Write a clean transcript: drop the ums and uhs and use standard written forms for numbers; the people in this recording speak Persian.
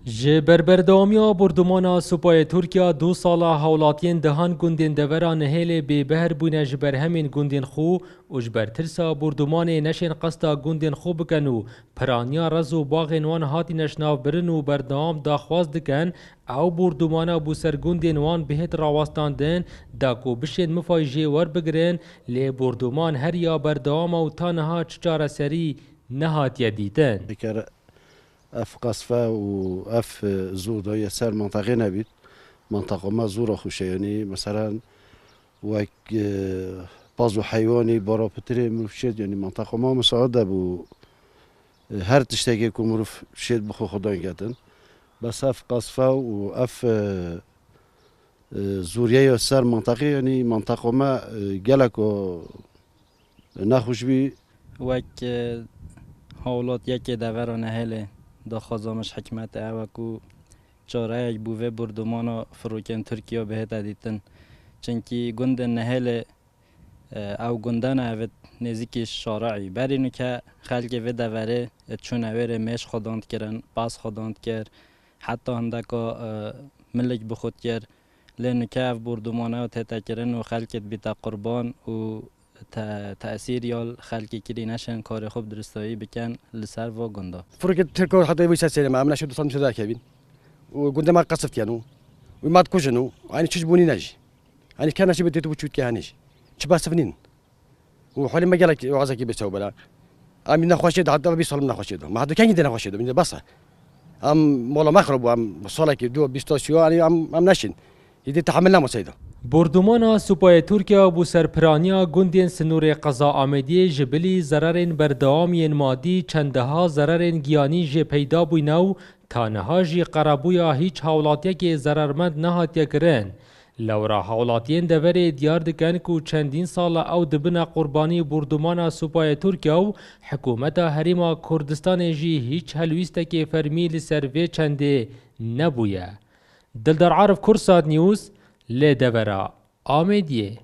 ji berberdewamiya bordûmana Supayê Tirkiya du sala hewlatiyên dihan gundên devera Nihêlê bêbehr bûne ji ber hemên gundên xwe û ji ber tirsa bordûmanê neşên qesta gundên xwe bikin û piraniya rez û baxên wan hatîne şinavbirin û berdewam daxwaz dikin ew bordûmana bûser gundên wan bihêt rawestandin da ku bişên mifay jê werbigirin lê bordûman heriya berdewama û ta niha çi çareserî nehatiye dîtin. اف قصفه و اف زوده يسار منطقه نبيت منطقه ما زوره خوشه يعني مثلا وك بازو حيواني برا بتري مروفشيد يعني منطقه ما مساعده بو هر تشتكي كو مروف شيد بخو خدان جاتن بس اف قصفه و اف زوريه يسار منطقه يعني منطقه ما جلكو نخوش بي وك حولات يكي دوران هله دا خازامش حکمت اوکو چاره یک بوه بردمانا فروکن ترکیه بهت دیتن چنکی گند نهل او گندن اوت نزدیک شارعی برینو که خلق و دوره چون اوره مش خداند کرن باز خداند کر حتی هندکا ملک بخود کر لینو که او بردمانا و تتا کرن و خلقت بیتا قربان و تأثیر یال خلقی کلی نشن کار خوب درستایی بکن لسر و گنده. فروك تركوا حتى يبي سلسلة ما عملنا شو تصمم شو ذاك يبين وقلنا ما قصفت يعني وما تكوجنوا يعني تشجبوني ناجي يعني كان شيء بديت وشوت كهانيش شباب سفنين وحولي ما قالك وعزك بيسوي بلا أمي نخوشيد حتى بيصل من نخوشيد ما حد كان يدنا نخوشيد من بصة مولا مخرب وام صالك دو بيستوشيو يعني أم ناشين يدي تحملنا مسيدا. بردومانا سوپای ترکیه بو سرپرانیا گندین سنور قضا آمدی جبلی ضررین بردوامین مادی چندها ضررین گیانی جه پیدا بوینو تا نها جی قرابویا هیچ حولاتیه که ضررمند نهاتیه کرن. لورا حولاتین دوره دیار دکن که چندین سال او دبنا قربانی بردومانا سوپای ترکیه و حکومت حریم کردستان جی هیچ حلویسته که فرمی لسروی چنده نبویه. دلدار عارف کرسات نیوز لی دورا آمدیه